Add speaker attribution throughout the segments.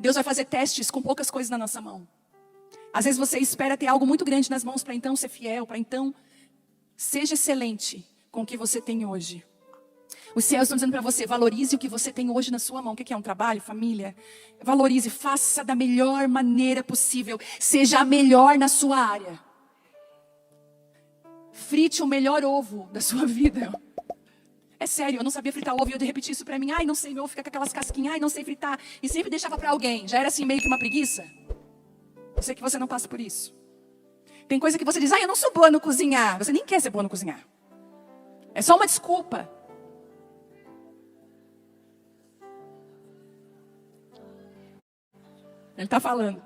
Speaker 1: Deus vai fazer testes com poucas coisas na nossa mão. Às vezes você espera ter algo muito grande nas mãos para então ser fiel, para então seja excelente com o que você tem hoje. Os céus estão dizendo para você, valorize o que você tem hoje na sua mão. O que é um trabalho, família? Valorize, faça da melhor maneira possível. Seja a melhor na sua área. Frite o melhor ovo da sua vida. É sério, eu não sabia fritar ovo e eu de repetir isso para mim. Ai, não sei, meu ovo fica com aquelas casquinhas. Ai, não sei fritar. E sempre deixava para alguém. Já era assim meio que uma preguiça. Eu sei que você não passa por isso. Tem coisa que você diz, eu não sou boa no cozinhar. Você nem quer ser boa no cozinhar. É só uma desculpa. Ele está falando.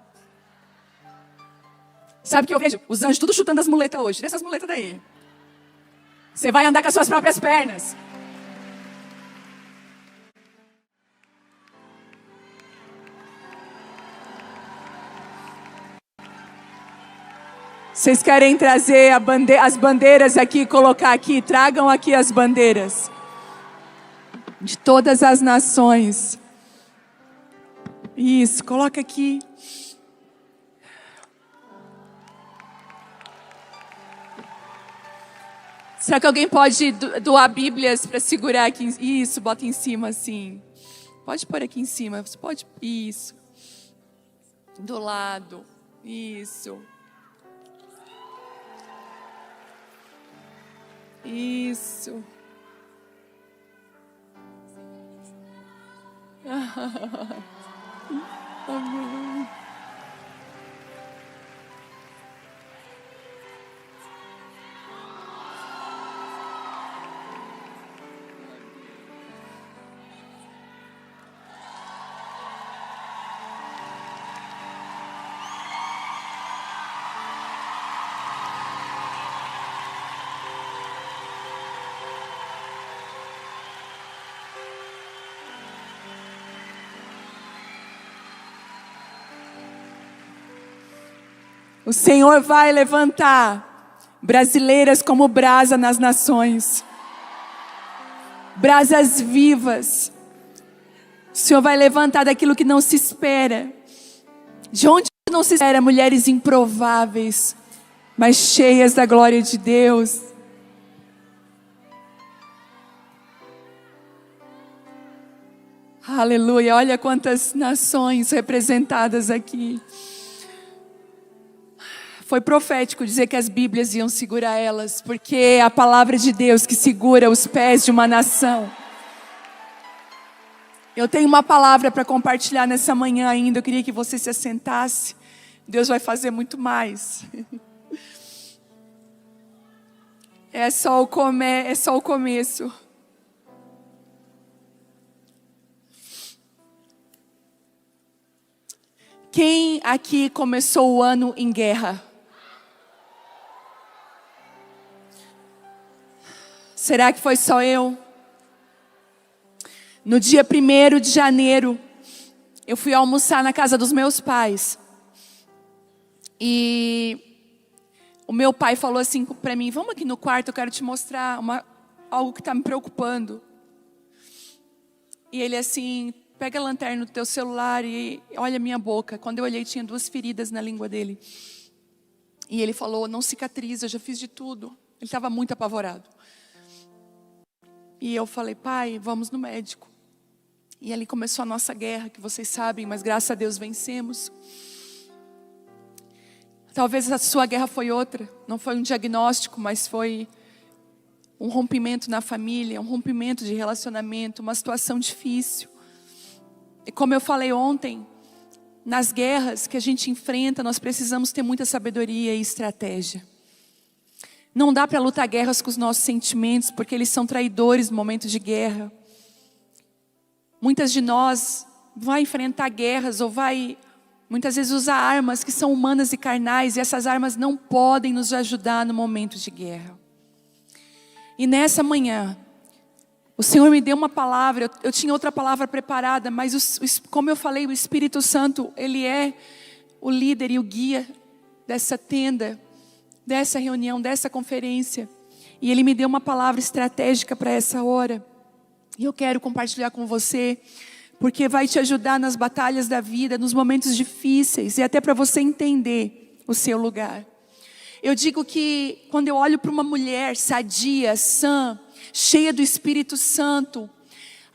Speaker 1: Sabe o que eu vejo? Os anjos tudo chutando as muletas hoje. Tira essas muletas daí. Você vai andar com as suas próprias pernas. Vocês querem trazer as bandeiras aqui, colocar aqui? Tragam aqui as bandeiras. De todas as nações. Isso, coloca aqui. Será que alguém pode doar Bíblias para segurar aqui? Isso, bota em cima assim. Pode pôr aqui em cima. Você pode. Isso. Do lado. Isso. Isso. Amém. O Senhor vai levantar brasileiras como brasa nas nações. Brasas vivas. O Senhor vai levantar daquilo que não se espera. De onde não se espera, mulheres improváveis, mas cheias da glória de Deus. Aleluia, olha quantas nações representadas aqui. Foi profético dizer que as Bíblias iam segurar elas, porque é a palavra de Deus que segura os pés de uma nação. Eu tenho uma palavra para compartilhar nessa manhã ainda, eu queria que você se assentasse. Deus vai fazer muito mais. É só o começo. Quem aqui começou o ano em guerra? Será que foi só eu? No dia 1º de janeiro, eu fui almoçar na casa dos meus pais. E o meu pai falou assim para mim, vamos aqui no quarto, eu quero te mostrar algo que está me preocupando. E ele assim, pega a lanterna do teu celular e olha a minha boca. Quando eu olhei, tinha 2 feridas na língua dele. E ele falou, não cicatriza, eu já fiz de tudo. Ele estava muito apavorado. E eu falei, pai, vamos no médico. E ali começou a nossa guerra, que vocês sabem, mas graças a Deus vencemos. Talvez a sua guerra foi outra. Não foi um diagnóstico, mas foi um rompimento na família, um rompimento de relacionamento, uma situação difícil. E como eu falei ontem, nas guerras que a gente enfrenta, nós precisamos ter muita sabedoria e estratégia. Não dá para lutar guerras com os nossos sentimentos, porque eles são traidores no momento de guerra. Muitas de nós vai enfrentar guerras ou vai muitas vezes usar armas que são humanas e carnais, e essas armas não podem nos ajudar no momento de guerra. E nessa manhã, o Senhor me deu uma palavra, eu tinha outra palavra preparada, mas como eu falei, o Espírito Santo, Ele é o líder e o guia dessa tenda, dessa reunião, dessa conferência. E Ele me deu uma palavra estratégica para essa hora. E eu quero compartilhar com você, porque vai te ajudar nas batalhas da vida, nos momentos difíceis e até para você entender o seu lugar. Eu digo que quando eu olho para uma mulher sadia, sã, cheia do Espírito Santo,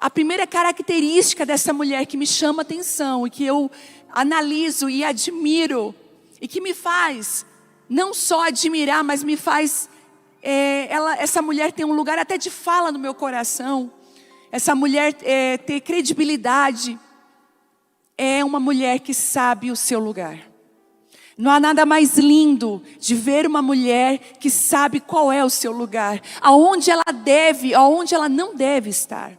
Speaker 1: a primeira característica dessa mulher que me chama atenção e que eu analiso e admiro e que me faz não só admirar, mas me faz essa mulher tem um lugar até de fala no meu coração. Essa mulher ter credibilidade. É uma mulher que sabe o seu lugar. Não há nada mais lindo de ver uma mulher que sabe qual é o seu lugar. Aonde ela deve, aonde ela não deve estar.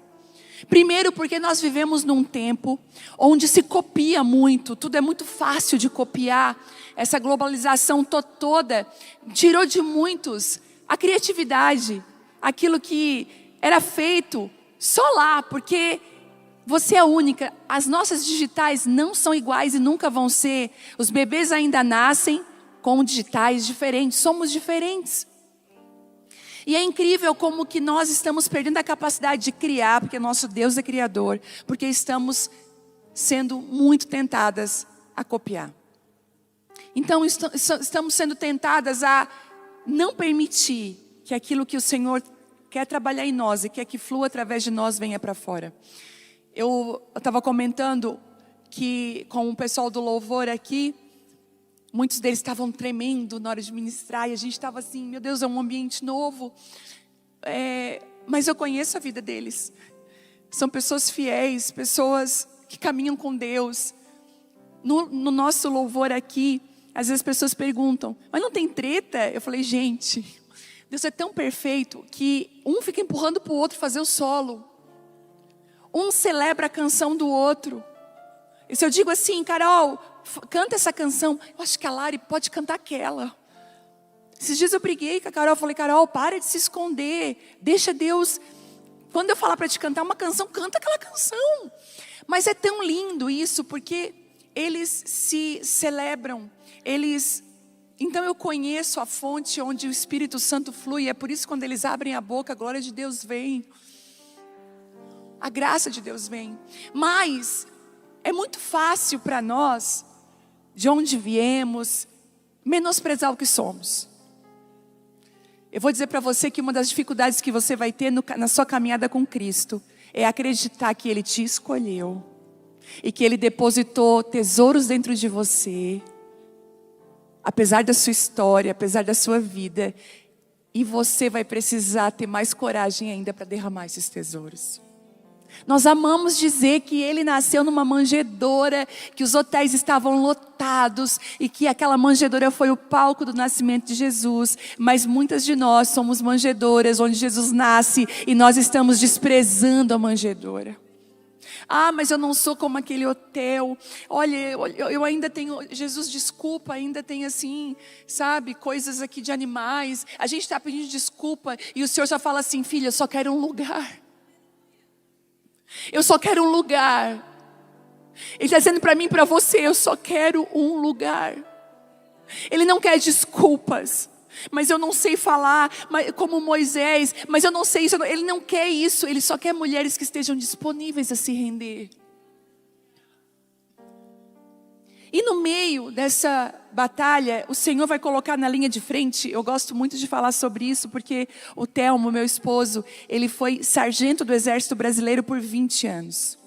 Speaker 1: Primeiro porque nós vivemos num tempo onde se copia muito. Tudo é muito fácil de copiar. Essa globalização toda tirou de muitos a criatividade. Aquilo que era feito só lá, porque você é única. As nossas digitais não são iguais e nunca vão ser. Os bebês ainda nascem com digitais diferentes. Somos diferentes. E é incrível como que nós estamos perdendo a capacidade de criar, porque nosso Deus é criador, porque estamos sendo muito tentadas a copiar. Então estamos sendo tentadas a não permitir que aquilo que o Senhor quer trabalhar em nós e quer que flua através de nós venha para fora. Eu estava comentando que com o pessoal do louvor aqui, muitos deles estavam tremendo na hora de ministrar, e a gente estava assim, meu Deus, é um ambiente novo. Mas eu conheço a vida deles. São pessoas fiéis, pessoas que caminham com Deus. No nosso louvor aqui, às vezes as pessoas perguntam, mas não tem treta? Eu falei, gente, Deus é tão perfeito que um fica empurrando para o outro fazer o solo. Um celebra a canção do outro. E se eu digo assim, Carol, canta essa canção, eu acho que a Lari pode cantar aquela. Esses dias eu briguei com a Carol, falei, Carol, para de se esconder, deixa Deus, quando eu falar para te cantar uma canção, canta aquela canção. Mas é tão lindo isso, porque eles se celebram, então eu conheço a fonte onde o Espírito Santo flui, é por isso que quando eles abrem a boca, a glória de Deus vem. A graça de Deus vem. Mas é muito fácil para nós, de onde viemos, menosprezar o que somos. Eu vou dizer para você que uma das dificuldades que você vai ter na sua caminhada com Cristo é acreditar que Ele te escolheu e que Ele depositou tesouros dentro de você, apesar da sua história, apesar da sua vida, e você vai precisar ter mais coragem ainda para derramar esses tesouros. Nós amamos dizer que ele nasceu numa manjedoura, que os hotéis estavam lotados e que aquela manjedoura foi o palco do nascimento de Jesus. Mas muitas de nós somos manjedouras onde Jesus nasce e nós estamos desprezando a manjedoura. Ah, mas eu não sou como aquele hotel. Olha, eu ainda tenho, Jesus, desculpa, ainda tem assim, sabe, coisas aqui de animais. A gente está pedindo desculpa e o Senhor só fala assim, filha, eu só quero um lugar. Eu só quero um lugar. Ele está dizendo para mim e para você, eu só quero um lugar. Ele não quer desculpas. Mas eu não sei falar como Moisés. Mas eu não sei isso. Ele não quer isso. Ele só quer mulheres que estejam disponíveis a se render. E no meio dessa batalha, o Senhor vai colocar na linha de frente. Eu gosto muito de falar sobre isso, porque o Telmo, meu esposo, ele foi sargento do Exército Brasileiro por 20 anos.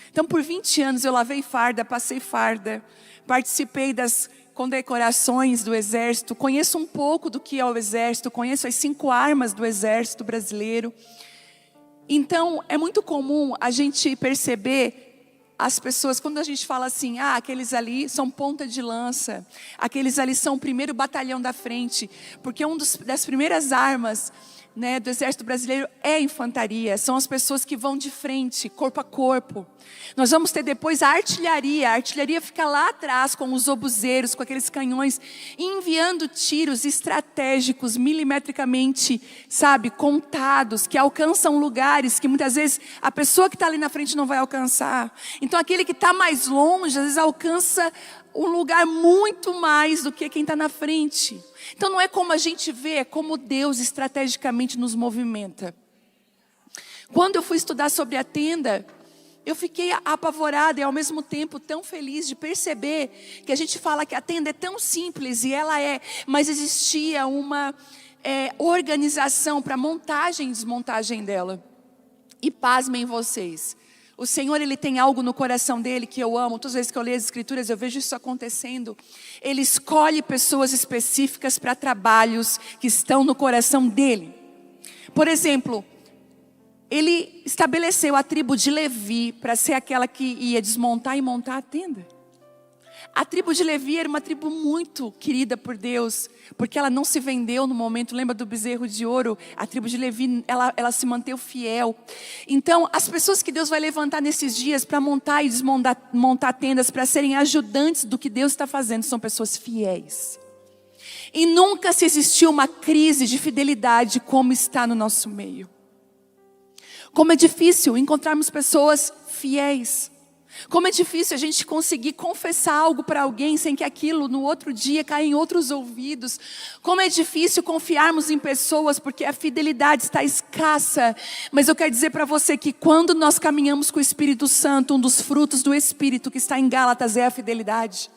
Speaker 1: Então, por 20 anos eu lavei farda, passei farda, participei das condecorações do Exército, conheço um pouco do que é o Exército, conheço as 5 armas do Exército Brasileiro. Então, é muito comum a gente perceber as pessoas, quando a gente fala assim, aqueles ali são ponta de lança, aqueles ali são o primeiro batalhão da frente, porque das primeiras armas, né, do Exército Brasileiro é a infantaria, são as pessoas que vão de frente, corpo a corpo. Nós vamos ter depois a artilharia fica lá atrás com os obuseiros, com aqueles canhões, enviando tiros estratégicos, milimetricamente, sabe, contados, que alcançam lugares que muitas vezes a pessoa que está ali na frente não vai alcançar. Então aquele que está mais longe, às vezes alcança um lugar muito mais do que quem está na frente. Então não é como a gente vê, é como Deus estrategicamente nos movimenta. Quando eu fui estudar sobre a tenda, Eu fiquei apavorada e ao mesmo tempo tão feliz de perceber que a gente fala que a tenda é tão simples, e ela é, mas existia uma organização para montagem e desmontagem dela. E pasmem vocês, o Senhor, Ele tem algo no coração dele que eu amo. Todas as vezes que eu leio as Escrituras, eu vejo isso acontecendo. Ele escolhe pessoas específicas para trabalhos que estão no coração dele. Por exemplo, Ele estabeleceu a tribo de Levi para ser aquela que ia desmontar e montar a tenda. A tribo de Levi era uma tribo muito querida por Deus, porque ela não se vendeu no momento, lembra do bezerro de ouro? A tribo de Levi, ela se manteve fiel. Então, as pessoas que Deus vai levantar nesses dias para montar e montar tendas, para serem ajudantes do que Deus está fazendo, são pessoas fiéis. E nunca se existiu uma crise de fidelidade como está no nosso meio. Como é difícil encontrarmos pessoas fiéis. Como é difícil a gente conseguir confessar algo para alguém sem que aquilo no outro dia caia em outros ouvidos. Como é difícil confiarmos em pessoas porque a fidelidade está escassa. Mas eu quero dizer para você que quando nós caminhamos com o Espírito Santo, um dos frutos do Espírito que está em Gálatas é a fidelidade.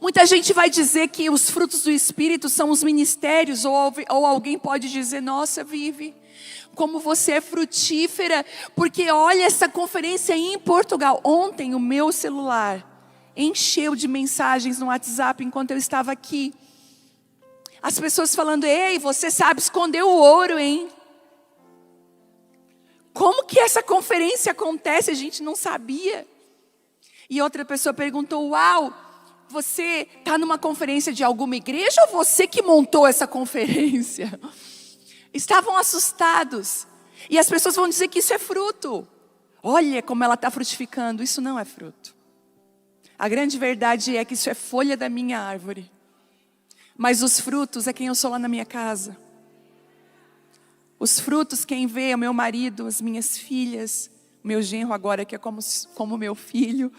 Speaker 1: Muita gente vai dizer que os frutos do Espírito são os ministérios, ou alguém pode dizer, nossa, Vivi, como você é frutífera, porque olha essa conferência em Portugal. Ontem o meu celular encheu de mensagens no WhatsApp enquanto eu estava aqui. As pessoas falando, ei, você sabe esconder o ouro, hein? Como que essa conferência acontece? A gente não sabia. E outra pessoa perguntou, uau, você está numa conferência de alguma igreja ou você que montou essa conferência? Estavam assustados. E as pessoas vão dizer que isso é fruto. Olha como ela está frutificando. Isso não é fruto. A grande verdade é que isso é folha da minha árvore. Mas os frutos é quem eu sou lá na minha casa. Os frutos quem vê é o meu marido, as minhas filhas, o meu genro agora que é como meu filho.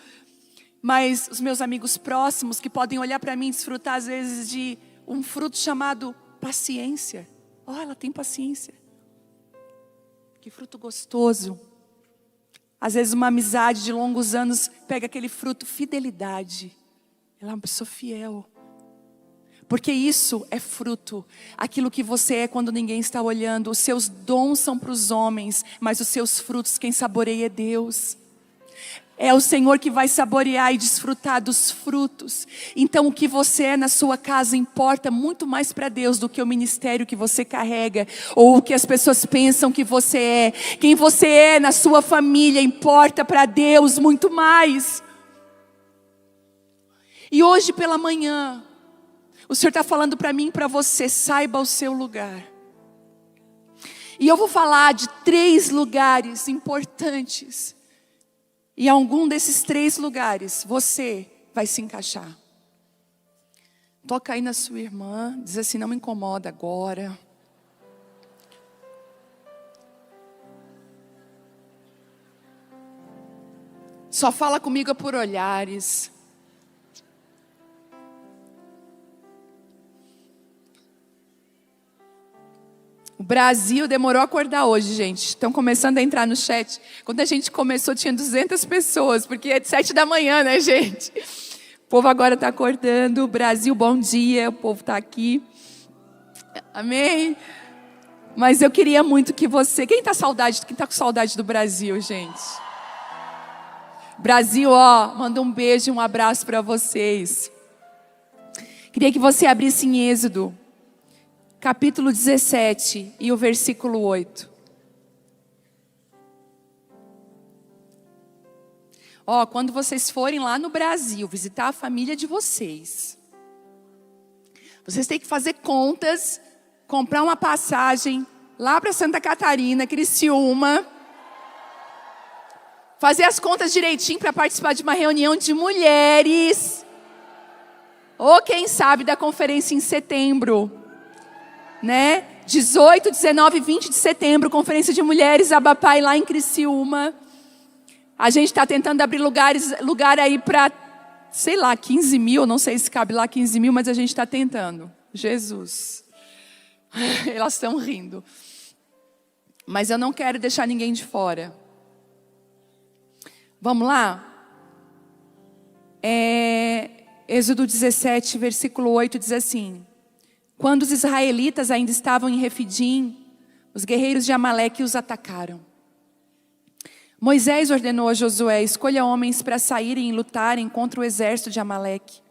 Speaker 1: Mas os meus amigos próximos que podem olhar para mim e desfrutar às vezes de um fruto chamado paciência. Oh, ela tem paciência. Que fruto gostoso. Às vezes uma amizade de longos anos pega aquele fruto, fidelidade. Ela é uma pessoa fiel. Porque isso é fruto. Aquilo que você é quando ninguém está olhando. Os seus dons são para os homens, mas os seus frutos quem saboreia é Deus. É o Senhor que vai saborear e desfrutar dos frutos. Então o que você é na sua casa importa muito mais para Deus do que o ministério que você carrega. Ou o que as pessoas pensam que você é. Quem você é na sua família importa para Deus muito mais. E hoje pela manhã, o Senhor está falando para mim e para você, saiba o seu lugar. E eu vou falar de 3 lugares importantes. E em algum desses 3 lugares, você vai se encaixar. Toca aí na sua irmã, diz assim, não me incomoda agora. Só fala comigo por olhares. O Brasil demorou a acordar hoje, gente. Estão começando a entrar no chat. Quando a gente começou, tinha 200 pessoas, porque é de 7 da manhã, né, gente? O povo agora está acordando. Brasil, bom dia. O povo está aqui. Amém? Mas eu queria muito que você... Quem está com saudade do Brasil, gente? Brasil, ó, manda um beijo, um abraço para vocês. Queria que você abrisse em Êxodo. Capítulo 17 e o versículo 8. Ó, quando vocês forem lá no Brasil visitar a família de vocês, vocês têm que fazer contas, comprar uma passagem lá para Santa Catarina, Criciúma, fazer as contas direitinho para participar de uma reunião de mulheres, ou quem sabe da conferência em setembro. Né? 18, 19 e 20 de setembro, conferência de mulheres Abapai lá em Criciúma. A gente está tentando abrir lugar aí para, sei lá, 15 mil, não sei se cabe lá 15 mil, mas a gente está tentando. Jesus. Elas estão rindo. Mas eu não quero deixar ninguém de fora. Vamos lá? Êxodo 17, versículo 8 diz assim: quando os israelitas ainda estavam em Refidim, os guerreiros de Amaleque os atacaram. Moisés ordenou a Josué: escolha homens para saírem e lutarem contra o exército de Amaleque.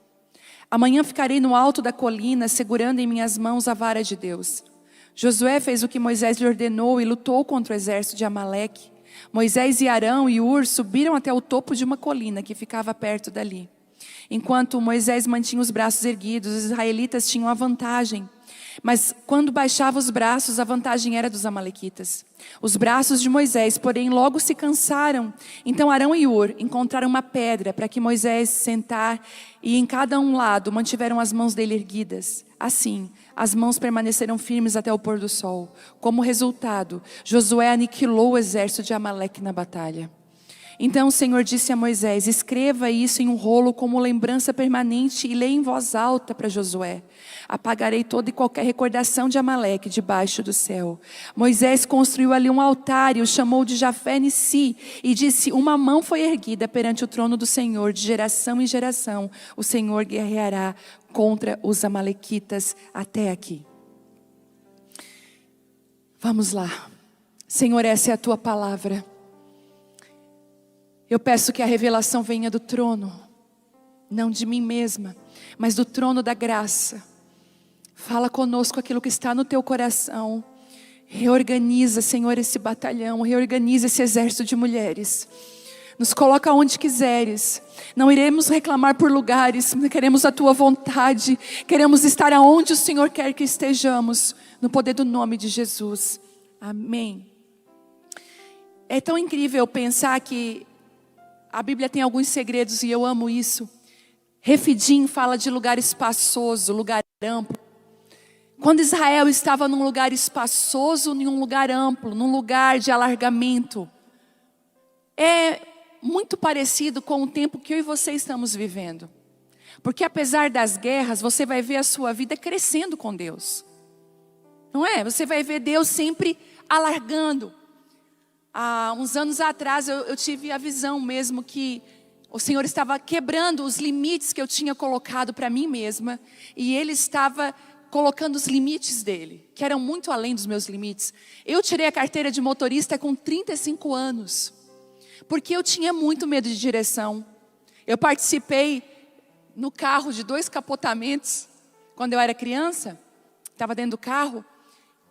Speaker 1: Amanhã ficarei no alto da colina, segurando em minhas mãos a vara de Deus. Josué fez o que Moisés lhe ordenou e lutou contra o exército de Amaleque. Moisés e Arão e Hur subiram até o topo de uma colina que ficava perto dali. Enquanto Moisés mantinha os braços erguidos, os israelitas tinham a vantagem. Mas quando baixava os braços, a vantagem era dos amalequitas. Os braços de Moisés, porém, logo se cansaram. Então Arão e Hur encontraram uma pedra para que Moisés sentar, e em cada um lado mantiveram as mãos dele erguidas. Assim, as mãos permaneceram firmes até o pôr do sol. Como resultado, Josué aniquilou o exército de Amaleque na batalha. Então o Senhor disse a Moisés: escreva isso em um rolo como lembrança permanente e leia em voz alta para Josué. Apagarei toda e qualquer recordação de Amaleque debaixo do céu. Moisés construiu ali um altar e o chamou de Jafé-Nissi e disse: uma mão foi erguida perante o trono do Senhor, de geração em geração o Senhor guerreará contra os amalequitas até aqui. Vamos lá. Senhor, essa é a tua palavra. Eu peço que a revelação venha do trono, não de mim mesma, mas do trono da graça. Fala conosco aquilo que está no teu coração. Reorganiza, Senhor, esse batalhão, reorganiza esse exército de mulheres. Nos coloca onde quiseres. Não iremos reclamar por lugares, queremos a tua vontade. Queremos estar aonde o Senhor quer que estejamos, no poder do nome de Jesus. Amém. É tão incrível pensar que a Bíblia tem alguns segredos e eu amo isso. Refidim fala de lugar espaçoso, lugar amplo. Quando Israel estava num lugar espaçoso, em um lugar amplo, num lugar de alargamento. É muito parecido com o tempo que eu e você estamos vivendo. Porque apesar das guerras, você vai ver a sua vida crescendo com Deus. Não é? Você vai ver Deus sempre alargando. Há uns anos atrás eu tive a visão mesmo que o Senhor estava quebrando os limites que eu tinha colocado para mim mesma. E Ele estava colocando os limites dele, que eram muito além dos meus limites. Eu tirei a carteira de motorista com 35 anos. Porque eu tinha muito medo de direção. Eu participei no carro de 2 capotamentos. Quando eu era criança, estava dentro do carro.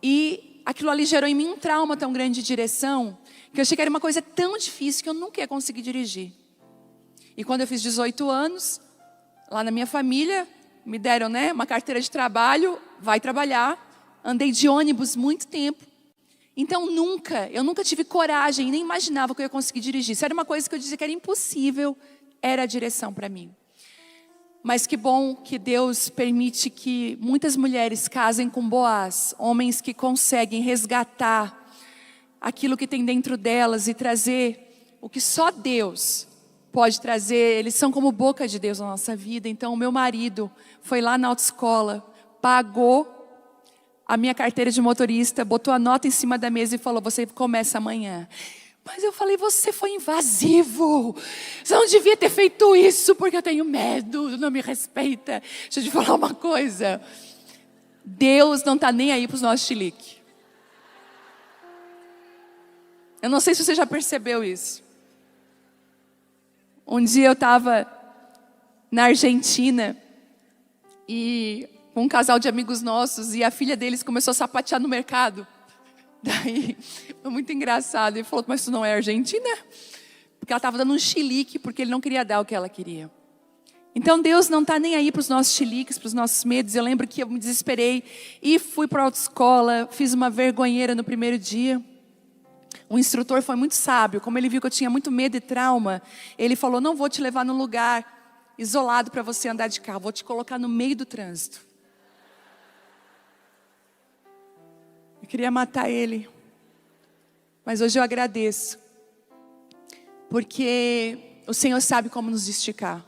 Speaker 1: E aquilo ali gerou em mim um trauma tão grande de direção, que eu achei que era uma coisa tão difícil que eu nunca ia conseguir dirigir. E quando eu fiz 18 anos, lá na minha família, me deram, uma carteira de trabalho, vai trabalhar. Andei de ônibus muito tempo. Então eu nunca tive coragem, nem imaginava que eu ia conseguir dirigir. Isso era uma coisa que eu dizia que era impossível, era a direção para mim. Mas que bom que Deus permite que muitas mulheres casem com Boaz, homens que conseguem resgatar aquilo que tem dentro delas e trazer o que só Deus pode trazer. Eles são como boca de Deus na nossa vida. Então o meu marido foi lá na autoescola, pagou a minha carteira de motorista, botou a nota em cima da mesa e falou: você começa amanhã. Mas eu falei: você foi invasivo, você não devia ter feito isso, porque eu tenho medo, não me respeita. Deixa eu te falar uma coisa, Deus não está nem aí para os nossos chilique. Eu não sei se você já percebeu isso. Um dia eu estava na Argentina, e com um casal de amigos nossos, e a filha deles começou a sapatear no mercado. Daí, foi muito engraçado. Ele falou: mas isso não é Argentina? Porque ela estava dando um chilique, porque ele não queria dar o que ela queria. Então Deus não está nem aí para os nossos chiliques, para os nossos medos. Eu lembro que eu me desesperei e fui para a autoescola, fiz uma vergonheira no primeiro dia. O instrutor foi muito sábio, como ele viu que eu tinha muito medo e trauma, ele falou: não vou te levar num lugar isolado para você andar de carro, vou te colocar no meio do trânsito. Eu queria matar ele, mas hoje eu agradeço, porque o Senhor sabe como nos esticar.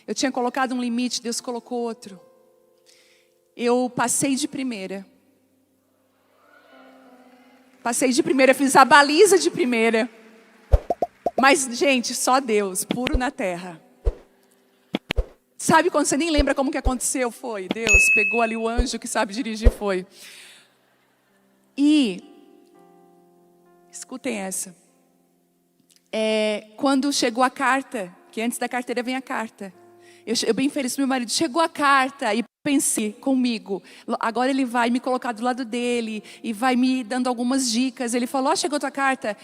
Speaker 1: Eu tinha colocado um limite, Deus colocou outro. Eu passei de primeira, fiz a baliza de primeira. Mas, gente, só Deus, puro na terra. Sabe quando você nem lembra como que aconteceu? Foi Deus, pegou ali o anjo que sabe dirigir, foi. E, escutem essa. Quando chegou a carta, que antes da carteira vem a carta. Eu bem feliz pro meu marido, chegou a carta e pensei comigo, agora ele vai me colocar do lado dele e vai me dando algumas dicas. Ele falou, chegou a tua carta,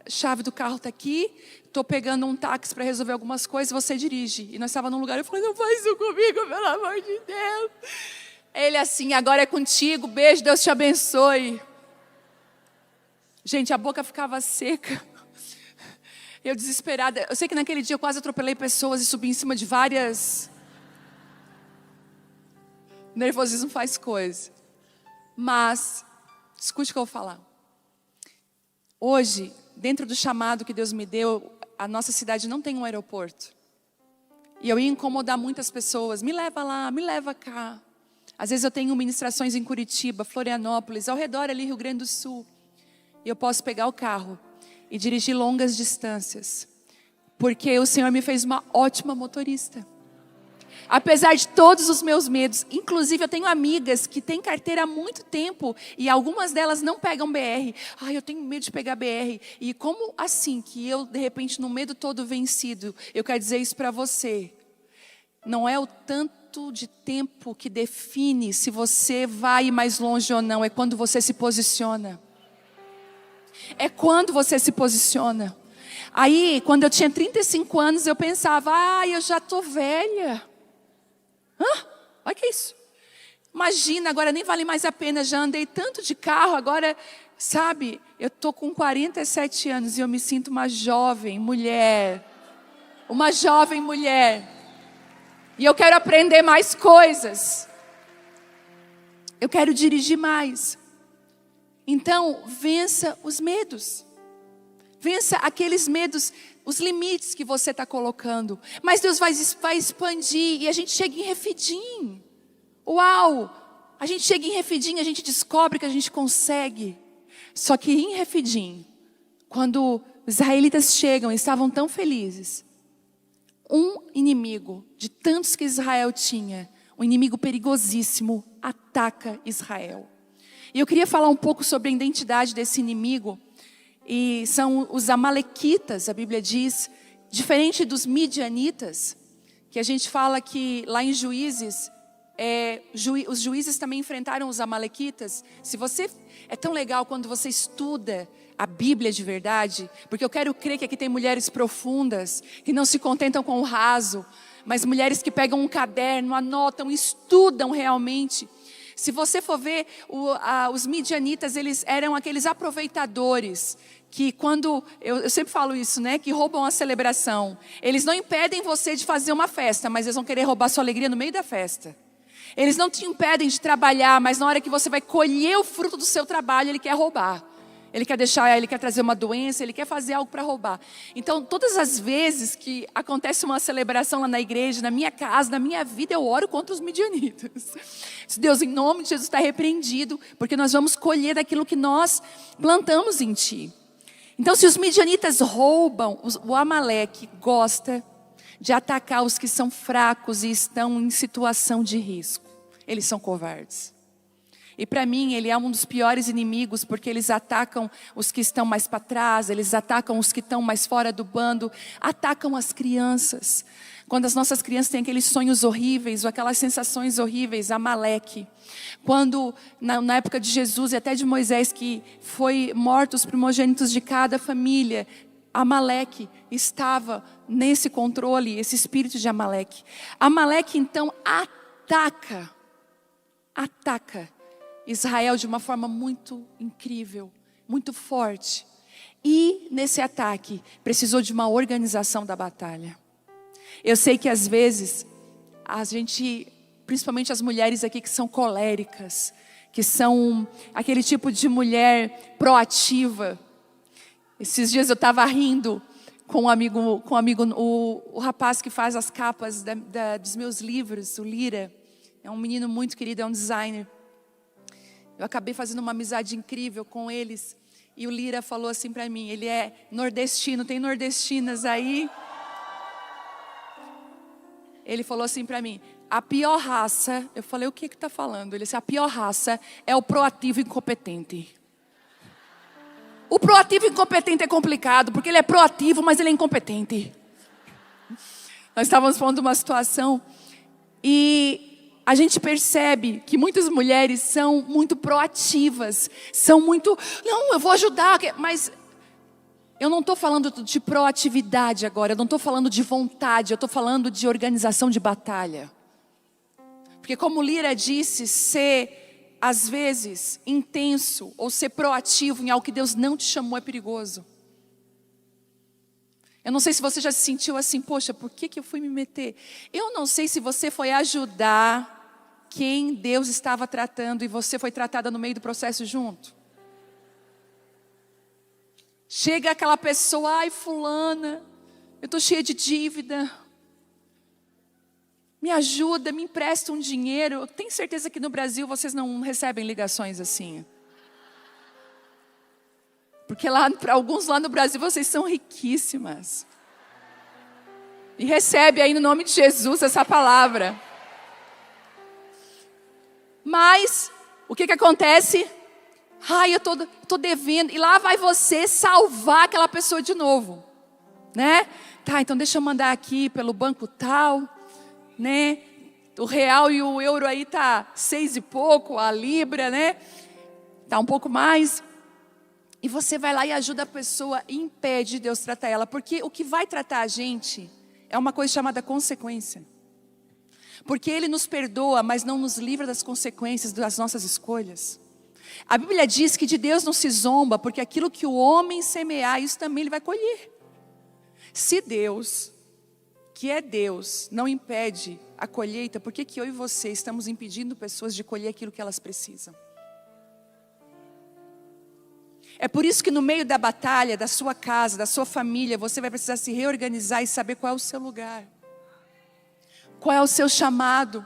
Speaker 1: chave do carro está aqui, estou pegando um táxi para resolver algumas coisas, você dirige. E nós estávamos num lugar, eu falei, não faz isso comigo, pelo amor de Deus. Ele assim, agora é contigo, beijo, Deus te abençoe. Gente, a boca ficava seca. Eu desesperada. Eu sei que naquele dia eu quase atropelei pessoas e subi em cima de várias. Nervosismo faz coisa. Mas, escute o que eu vou falar. Hoje, dentro do chamado que Deus me deu, a nossa cidade não tem um aeroporto. E eu ia incomodar muitas pessoas. Me leva lá, me leva cá. Às vezes eu tenho ministrações em Curitiba, Florianópolis, ao redor ali, Rio Grande do Sul. E eu posso pegar o carro e dirigir longas distâncias, porque o Senhor me fez uma ótima motorista. Apesar de todos os meus medos, inclusive eu tenho amigas que têm carteira há muito tempo e algumas delas não pegam BR. Eu tenho medo de pegar BR. E como assim que eu, de repente, no medo todo vencido, eu quero dizer isso para você. Não é o tanto de tempo que define se você vai mais longe ou não, é quando você se posiciona. É quando você se posiciona. Aí, quando eu tinha 35 anos, eu pensava, eu já estou velha. Olha que isso. Imagina, agora nem vale mais a pena, já andei tanto de carro, agora, sabe, eu estou com 47 anos e eu me sinto uma jovem mulher. Uma jovem mulher. E eu quero aprender mais coisas. Eu quero dirigir mais. Então, vença os medos. Vença aqueles medos, os limites que você está colocando. Mas Deus vai expandir e a gente chega em Refidim. Uau! A gente chega em Refidim, a gente descobre que a gente consegue. Só que em Refidim, quando os israelitas chegam e estavam tão felizes, um inimigo de tantos que Israel tinha, um inimigo perigosíssimo, ataca Israel. E eu queria falar um pouco sobre a identidade desse inimigo. E são os amalequitas, a Bíblia diz, diferente dos midianitas, que a gente fala que lá em Juízes, os juízes também enfrentaram os amalequitas. É tão legal quando você estuda a Bíblia de verdade, porque eu quero crer que aqui tem mulheres profundas, que não se contentam com o raso, mas mulheres que pegam um caderno, anotam, estudam realmente. Se você for ver, os midianitas, eles eram aqueles aproveitadores, que quando, eu sempre falo isso, né, que roubam a celebração. Eles não impedem você de fazer uma festa, mas eles vão querer roubar sua alegria no meio da festa. Eles não te impedem de trabalhar, mas na hora que você vai colher o fruto do seu trabalho, ele quer roubar. Ele quer trazer uma doença, ele quer fazer algo para roubar. Então, todas as vezes que acontece uma celebração lá na igreja, na minha casa, na minha vida, eu oro contra os midianitas. Deus, em nome de Jesus, está repreendido, porque nós vamos colher daquilo que nós plantamos em Ti. Então, se os midianitas roubam, o Amaleque gosta de atacar os que são fracos e estão em situação de risco. Eles são covardes. E para mim, ele é um dos piores inimigos, porque eles atacam os que estão mais para trás, eles atacam os que estão mais fora do bando, atacam as crianças. Quando as nossas crianças têm aqueles sonhos horríveis, ou aquelas sensações horríveis, Amaleque. Quando, na época de Jesus e até de Moisés, que foi mortos os primogênitos de cada família, Amaleque estava nesse controle, esse espírito de Amaleque. Amaleque, então, ataca Israel de uma forma muito incrível, muito forte. E nesse ataque, precisou de uma organização da batalha. Eu sei que às vezes, a gente, principalmente as mulheres aqui que são coléricas, que são aquele tipo de mulher proativa. Esses dias eu estava rindo com um amigo, o rapaz que faz as capas dos meus livros, o Lira. É um menino muito querido, é um designer. Eu acabei fazendo uma amizade incrível com eles. E o Lira falou assim para mim, ele é nordestino, tem nordestinas aí. Ele falou assim para mim, a pior raça, eu falei, o que está falando? Ele disse, a pior raça é o proativo incompetente. O proativo incompetente é complicado, porque ele é proativo, mas ele é incompetente. Nós estávamos falando de uma situação e a gente percebe que muitas mulheres são muito proativas, são muito, não, eu vou ajudar, mas eu não estou falando de proatividade agora, eu não estou falando de vontade, eu estou falando de organização de batalha. Porque como Lira disse, ser, às vezes, intenso ou ser proativo em algo que Deus não te chamou é perigoso. Eu não sei se você já se sentiu assim, poxa, por que eu fui me meter? Eu não sei se você foi ajudar quem Deus estava tratando e você foi tratada no meio do processo junto. Chega aquela pessoa, ai fulana, eu estou cheia de dívida. Me ajuda, me empresta um dinheiro. Eu tenho certeza que no Brasil vocês não recebem ligações assim. Porque para alguns lá no Brasil vocês são riquíssimas. E recebe aí no nome de Jesus essa palavra. Mas, o que acontece? Ai, eu tô devendo. E lá vai você salvar aquela pessoa de novo. Né? Tá, então deixa eu mandar aqui pelo banco tal. Né? O real e o euro aí tá 6 e pouco. A libra, né? Tá um pouco mais. E você vai lá e ajuda a pessoa e impede Deus tratar ela. Porque o que vai tratar a gente é uma coisa chamada consequência. Porque Ele nos perdoa, mas não nos livra das consequências das nossas escolhas. A Bíblia diz que de Deus não se zomba, porque aquilo que o homem semear, isso também ele vai colher. Se Deus, que é Deus, não impede a colheita, por que eu e você estamos impedindo pessoas de colher aquilo que elas precisam? É por isso que no meio da batalha, da sua casa, da sua família, você vai precisar se reorganizar e saber qual é o seu lugar. Qual é o seu chamado.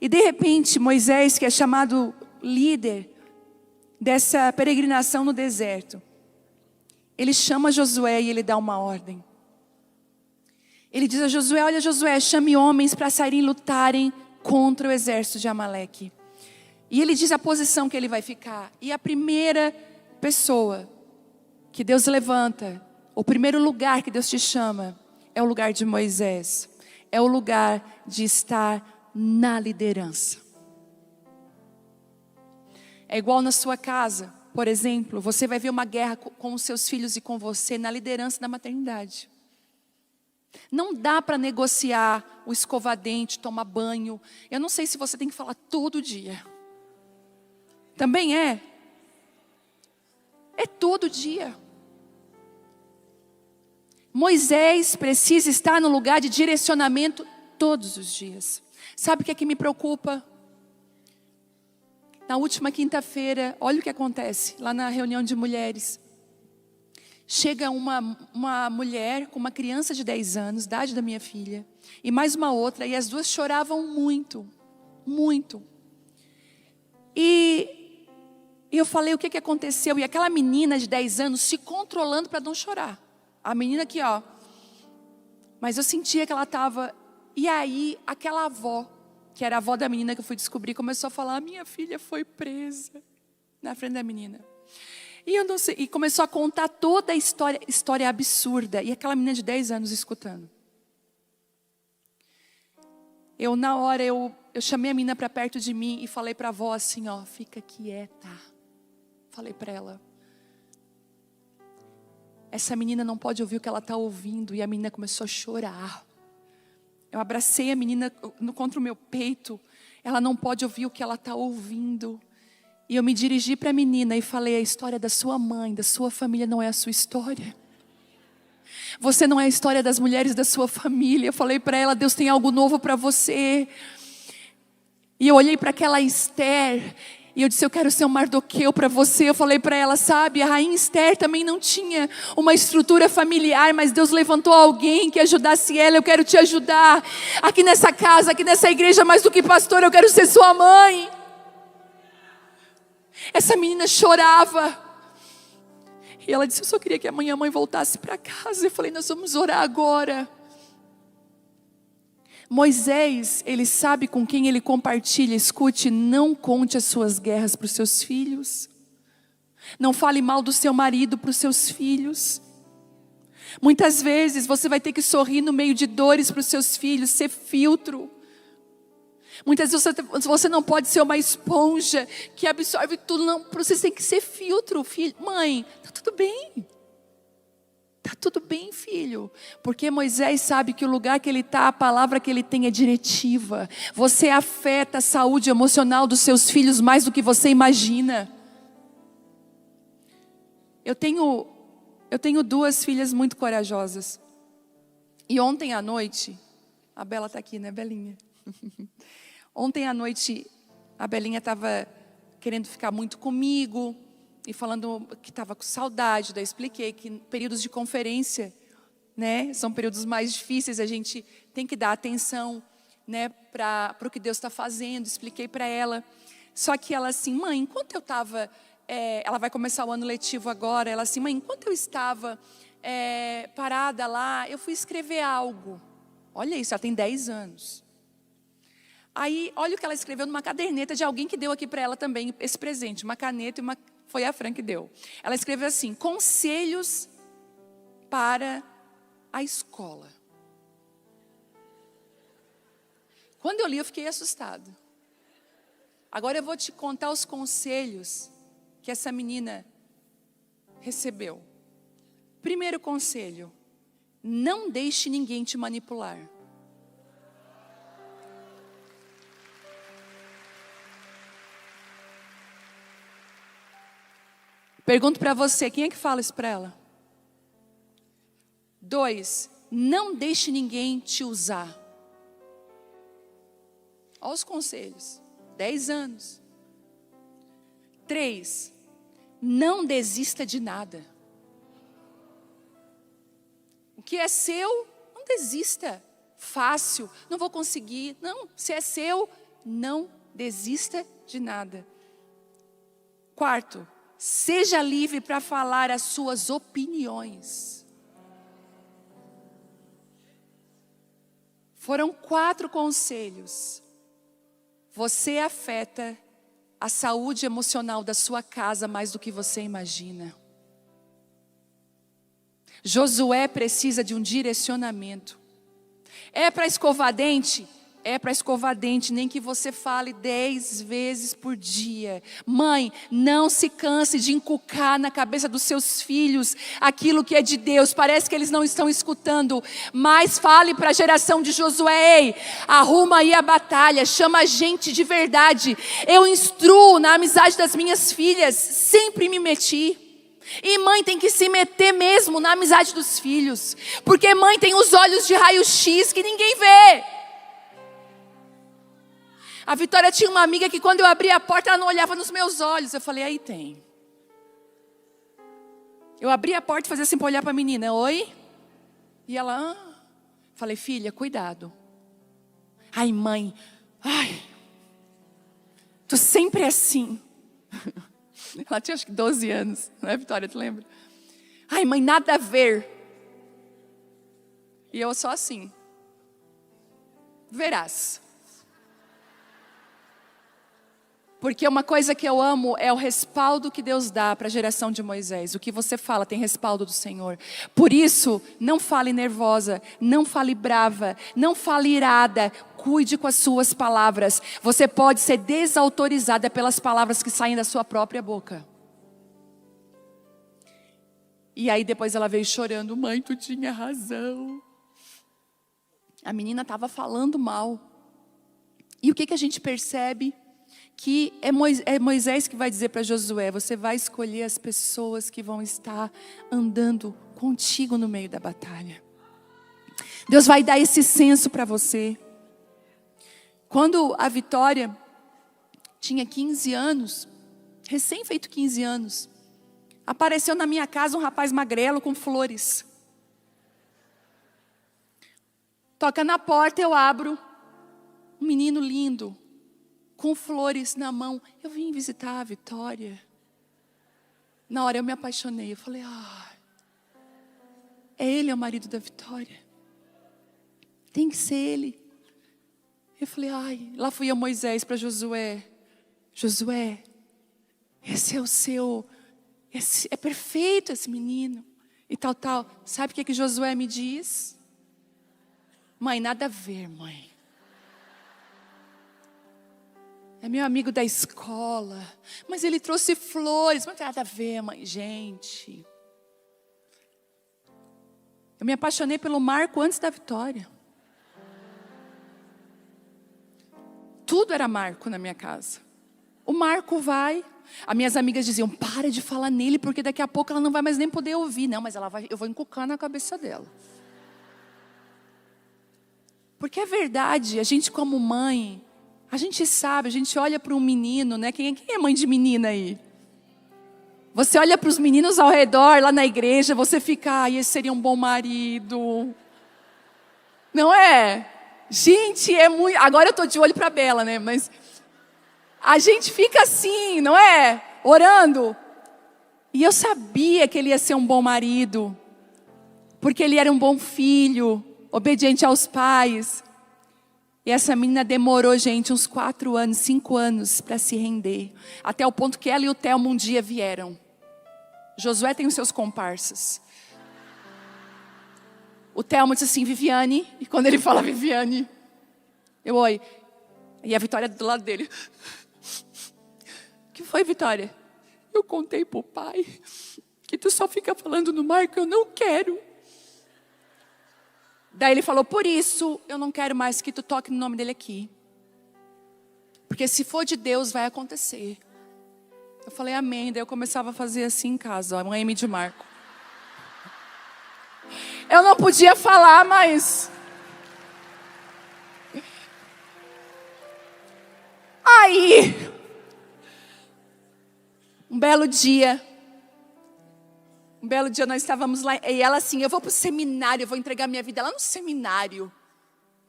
Speaker 1: E de repente, Moisés, que é chamado líder dessa peregrinação no deserto, ele chama Josué e ele dá uma ordem. Ele diz a Josué, olha Josué, chame homens para saírem lutarem contra o exército de Amaleque. E ele diz a posição que ele vai ficar. E a primeira pessoa que Deus levanta, o primeiro lugar que Deus te chama, é o lugar de Moisés. É o lugar de estar na liderança. É igual na sua casa, por exemplo, você vai ver uma guerra com os seus filhos e com você na liderança da maternidade. Não dá para negociar o escovar-dente, tomar banho. Eu não sei se você tem que falar todo dia. Também é. É todo dia. Moisés precisa estar no lugar de direcionamento todos os dias. Sabe o que é que me preocupa? Na última quinta-feira, olha o que acontece lá na reunião de mulheres. Chega uma mulher com uma criança de 10 anos, idade da minha filha, e mais uma outra, e as duas choravam muito, muito. E eu falei o que aconteceu, e aquela menina de 10 anos se controlando para não chorar. A menina aqui, ó. Mas eu sentia que ela estava... E aí, aquela avó, que era a avó da menina que eu fui descobrir, começou a falar, minha filha foi presa na frente da menina. E eu não sei, e começou a contar toda a história absurda. E aquela menina de 10 anos escutando. Na hora, eu chamei a menina para perto de mim e falei para a avó assim, ó, fica quieta. Falei para ela. Essa menina não pode ouvir o que ela está ouvindo. E a menina começou a chorar. Eu abracei a menina contra o meu peito. Ela não pode ouvir o que ela está ouvindo. E eu me dirigi para a menina e falei, a história da sua mãe, da sua família não é a sua história. Você não é a história das mulheres da sua família. Eu falei para ela, Deus tem algo novo para você. E eu olhei para aquela Esther e eu disse, eu quero ser um Mardoqueu para você. Eu falei para ela, sabe, a rainha Esther também não tinha uma estrutura familiar, mas Deus levantou alguém que ajudasse ela. Eu quero te ajudar aqui nessa casa, aqui nessa igreja, mais do que pastor, eu quero ser sua mãe. Essa menina chorava. E ela disse: eu só queria que a minha mãe voltasse para casa. Eu falei: nós vamos orar agora. Moisés, ele sabe com quem ele compartilha. Escute, não conte as suas guerras para os seus filhos. Não fale mal do seu marido para os seus filhos. Muitas vezes você vai ter que sorrir no meio de dores para os seus filhos, ser filtro. Muitas vezes você não pode ser uma esponja que absorve tudo. Não, você tem que ser filtro, filho. Mãe, tá tudo bem. Tá tudo bem, filho. Porque Moisés sabe que o lugar que ele está, a palavra que ele tem é diretiva. Você afeta a saúde emocional dos seus filhos mais do que você imagina. Eu tenho 2 filhas muito corajosas. E ontem à noite, a Bela está aqui, né, Belinha? Ontem à noite, a Belinha estava querendo ficar muito comigo e falando que estava com saudade. Daí eu expliquei que períodos de conferência, né, são períodos mais difíceis. A gente tem que dar atenção, né, para o que Deus está fazendo. Expliquei para ela. Só que ela assim: mãe, enquanto eu estava... ela vai começar o ano letivo agora. Ela assim: mãe, enquanto eu estava parada lá, eu fui escrever algo. Olha isso, ela tem 10 anos. Aí, olha o que ela escreveu numa caderneta de alguém que deu aqui para ela também esse presente. Uma caneta e foi a Fran que deu. Ela escreveu assim: conselhos para a escola. Quando eu li, eu fiquei assustada. Agora eu vou te contar os conselhos que essa menina recebeu. Primeiro conselho: não deixe ninguém te manipular. Pergunto para você, quem é que fala isso para ela? 2, não deixe ninguém te usar. Olha os conselhos, 10 anos. 3, não desista de nada. O que é seu, não desista. Fácil, não vou conseguir. Não, se é seu, não desista de nada. 4, seja livre para falar as suas opiniões. Foram 4 conselhos. Você afeta a saúde emocional da sua casa mais do que você imagina. Josué precisa de um direcionamento. É para escovar dente? É para escovar dente, nem que você fale 10 vezes por dia. Mãe, não se canse de inculcar na cabeça dos seus filhos aquilo que é de Deus. Parece que eles não estão escutando, mas fale para a geração de Josué: ei, arruma aí a batalha, chama gente de verdade. Eu instruo na amizade das minhas filhas, sempre me meti. E mãe tem que se meter mesmo na amizade dos filhos, porque mãe tem os olhos de raio-x que ninguém vê. A Vitória tinha uma amiga que quando eu abria a porta, ela não olhava nos meus olhos. Eu falei: aí tem. Eu abria a porta e fazia assim para olhar para a menina: oi? E ela: Falei: filha, cuidado. Ai, mãe, ai, tu sempre é assim. Ela tinha acho que 12 anos, não é, Vitória, tu lembra? Ai, mãe, nada a ver. E eu só assim: verás. Porque uma coisa que eu amo é o respaldo que Deus dá para a geração de Moisés. O que você fala tem respaldo do Senhor. Por isso, não fale nervosa, não fale brava, não fale irada. Cuide com as suas palavras. Você pode ser desautorizada pelas palavras que saem da sua própria boca. E aí depois ela veio chorando: mãe, tu tinha razão. A menina estava falando mal. E o que a gente percebe? Que é Moisés que vai dizer para Josué: você vai escolher as pessoas que vão estar andando contigo no meio da batalha. Deus vai dar esse senso para você. Quando a Vitória tinha 15 anos, recém feito 15 anos, apareceu na minha casa um rapaz magrelo com flores. Toca na porta, eu abro. Um menino lindo, com flores na mão. Eu vim visitar a Vitória. Na hora eu me apaixonei. Eu falei, ele é o marido da Vitória. Tem que ser ele. Eu falei, lá fui eu, Moisés, para Josué. Josué, esse é o seu, é perfeito esse menino. E tal. Sabe o que Josué me diz? Mãe, nada a ver, mãe. É meu amigo da escola. Mas ele trouxe flores. Não tem nada a ver, mãe. Gente, eu me apaixonei pelo Marco antes da Vitória. Tudo era Marco na minha casa. O Marco vai. As minhas amigas diziam, para de falar nele, porque daqui a pouco ela não vai mais nem poder ouvir. Não, mas eu vou encucar na cabeça dela. Porque é verdade, a gente como mãe, a gente sabe, a gente olha para um menino, né? Quem é mãe de menina aí? Você olha para os meninos ao redor, lá na igreja, você fica, esse seria um bom marido. Não é? Gente, é muito... Agora eu estou de olho para a Bela, né? Mas a gente fica assim, não é? Orando. E eu sabia que ele ia ser um bom marido. Porque ele era um bom filho, obediente aos pais. E essa menina demorou, gente, uns 4 anos, 5 anos para se render. Até o ponto que ela e o Telmo um dia vieram. Josué tem os seus comparsas. O Telmo disse assim, Viviane. E quando ele fala Viviane, eu oi. E a Vitória do lado dele. O que foi, Vitória? Eu contei pro pai que tu só fica falando no Marco, eu não quero. Daí ele falou, por isso eu não quero mais que tu toque no nome dele aqui. Porque se for de Deus vai acontecer. Eu falei amém, daí eu começava a fazer assim em casa, ó, uma M de Marco. Eu não podia falar, mas... Aí, um belo dia nós estávamos lá, e ela assim, eu vou para o seminário, eu vou entregar minha vida lá no seminário.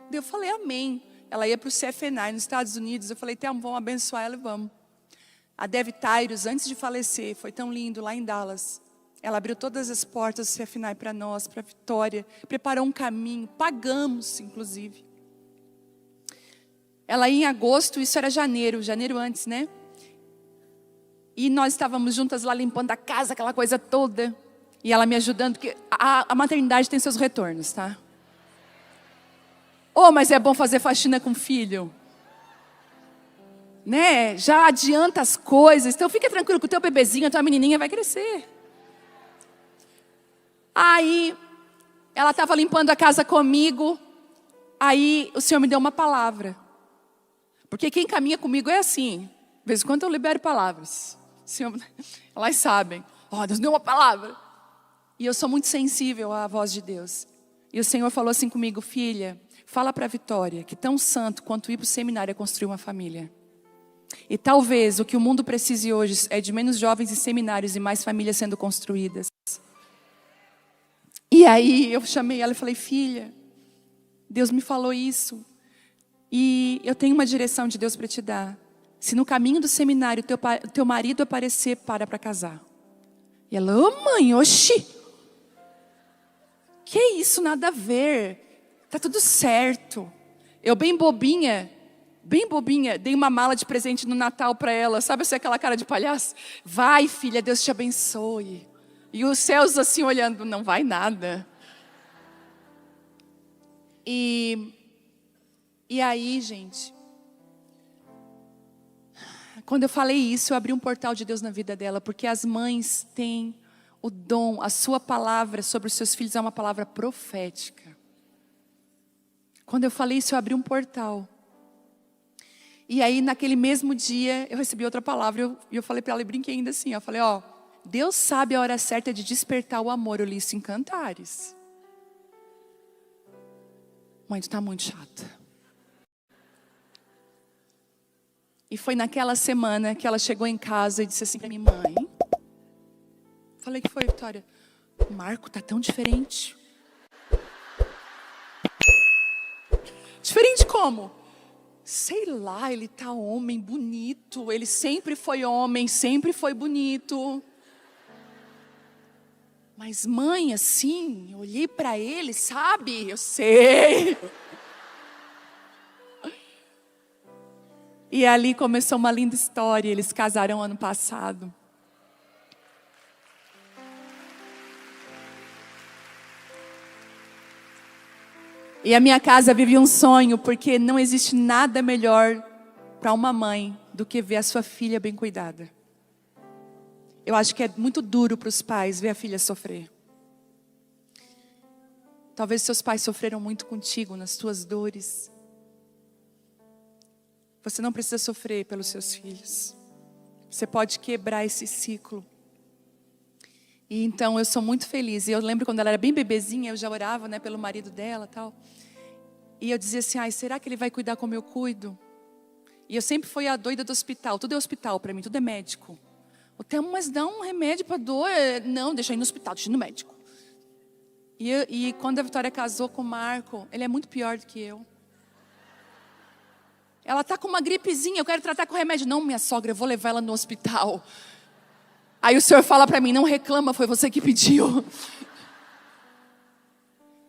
Speaker 1: Daí eu falei amém. Ela ia para o CFNI nos Estados Unidos, eu falei, vamos abençoar ela e vamos. A Dev Tyrus, antes de falecer, foi tão lindo lá em Dallas. Ela abriu todas as portas do CFNI para nós, para a Vitória, preparou um caminho, pagamos inclusive. Ela ia em agosto, isso era janeiro antes, né? E nós estávamos juntas lá limpando a casa, aquela coisa toda. E ela me ajudando, porque a maternidade tem seus retornos, tá? Mas é bom fazer faxina com filho. Né? Já adianta as coisas. Então fica tranquilo que o teu bebezinho, a tua menininha vai crescer. Aí, ela estava limpando a casa comigo. Aí, o Senhor me deu uma palavra. Porque quem caminha comigo é assim. De vez em quando eu libero palavras. Senhor, elas sabem. Deus deu uma palavra. E eu sou muito sensível à voz de Deus. E o Senhor falou assim comigo, filha, fala para a Vitória que tão santo quanto ir para o seminário é construir uma família. E talvez o que o mundo precise hoje é de menos jovens em seminários e mais famílias sendo construídas. E aí eu chamei ela e falei, filha, Deus me falou isso. E eu tenho uma direção de Deus para te dar. Se no caminho do seminário teu marido aparecer, para casar. E ela, mãe, oxi. Que isso, nada a ver. Tá tudo certo. Eu bem bobinha, dei uma mala de presente no Natal para ela. Sabe assim, aquela cara de palhaço? Vai, filha, Deus te abençoe. E os céus assim olhando, não vai nada. E aí, gente, quando eu falei isso, eu abri um portal de Deus na vida dela, porque as mães têm o dom, a sua palavra sobre os seus filhos é uma palavra profética. Quando eu falei isso, eu abri um portal. E aí, naquele mesmo dia, eu recebi outra palavra, e eu falei para ela, e brinquei ainda assim, eu falei, Deus sabe a hora certa de despertar o amor, eu li isso em Cantares. Mãe, tu tá muito chata. E foi naquela semana que ela chegou em casa e disse assim para mim, mãe. Falei, que foi, Vitória? O Marco tá tão diferente. Diferente como? Sei lá, ele tá homem bonito. Ele sempre foi homem, sempre foi bonito. Mas mãe, assim, eu olhei para ele, sabe? Eu sei. E ali começou uma linda história. Eles casaram ano passado. E a minha casa vive um sonho, porque não existe nada melhor para uma mãe do que ver a sua filha bem cuidada. Eu acho que é muito duro para os pais ver a filha sofrer. Talvez seus pais sofreram muito contigo nas tuas dores. Você não precisa sofrer pelos seus filhos. Você pode quebrar esse ciclo. E então eu sou muito feliz. E eu lembro quando ela era bem bebezinha, eu já orava, né, pelo marido dela, tal. E eu dizia assim: ai, será que ele vai cuidar como eu cuido? E eu sempre fui a doida do hospital. Tudo é hospital para mim, tudo é médico. O Telmo, mas dá um remédio para dor. Não, deixa eu ir no hospital, deixa eu ir no médico. E quando a Vitória casou com o Marco, ele é muito pior do que eu. Ela está com uma gripezinha, eu quero tratar com remédio. Não, minha sogra, eu vou levar ela no hospital. Aí o Senhor fala para mim: não reclama, foi você que pediu.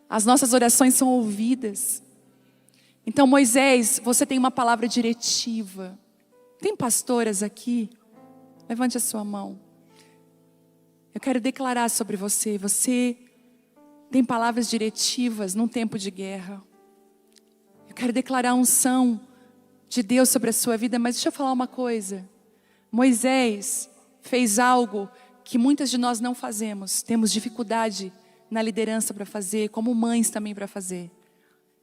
Speaker 1: As nossas orações são ouvidas. Então, Moisés, você tem uma palavra diretiva. Tem pastoras aqui? Levante a sua mão. Eu quero declarar sobre você. Você tem palavras diretivas num tempo de guerra. Eu quero declarar a unção de Deus sobre a sua vida. Mas deixa eu falar uma coisa. Moisés fez algo que muitas de nós não fazemos. Temos dificuldade na liderança para fazer, como mães também para fazer.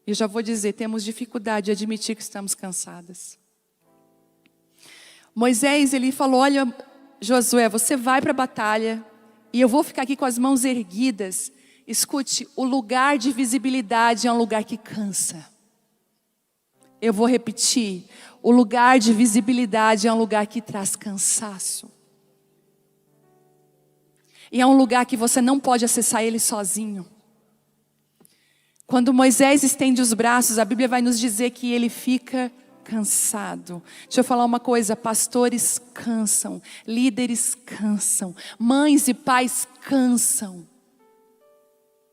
Speaker 1: Eu já vou dizer, temos dificuldade de admitir que estamos cansadas. Moisés, ele falou: olha, Josué, você vai para a batalha e eu vou ficar aqui com as mãos erguidas. Escute, o lugar de visibilidade é um lugar que cansa. Eu vou repetir, o lugar de visibilidade é um lugar que traz cansaço. E é um lugar que você não pode acessar ele sozinho. Quando Moisés estende os braços, a Bíblia vai nos dizer que ele fica cansado. Deixa eu falar uma coisa: pastores cansam, líderes cansam, mães e pais cansam.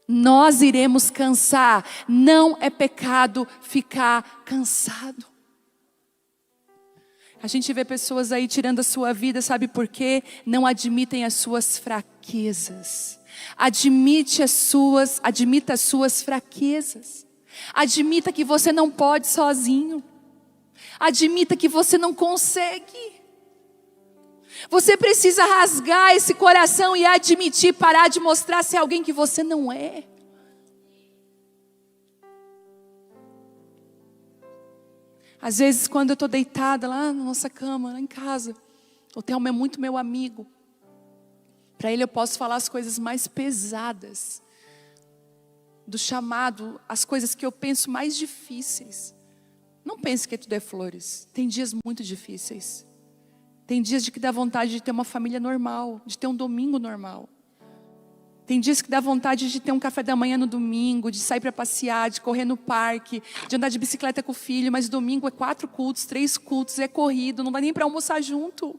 Speaker 1: Nós iremos cansar. Não é pecado ficar cansado. A gente vê pessoas aí tirando a sua vida, sabe por quê? Não admitem as suas fraquezas. Admita as suas fraquezas. Admita que você não pode sozinho. Admita que você não consegue. Você precisa rasgar esse coração e admitir, parar de mostrar ser alguém que você não é. Às vezes, quando eu estou deitada lá na nossa cama, lá em casa, o Telmo é muito meu amigo. Para ele eu posso falar as coisas mais pesadas do chamado, as coisas que eu penso mais difíceis. Não pense que tudo é flores. Tem dias muito difíceis. Tem dias de que dá vontade de ter uma família normal, de ter um domingo normal. Tem dias que dá vontade de ter um café da manhã no domingo, de sair para passear, de correr no parque, de andar de bicicleta com o filho, mas domingo é 4 cultos, 3 cultos, é corrido, não dá nem para almoçar junto.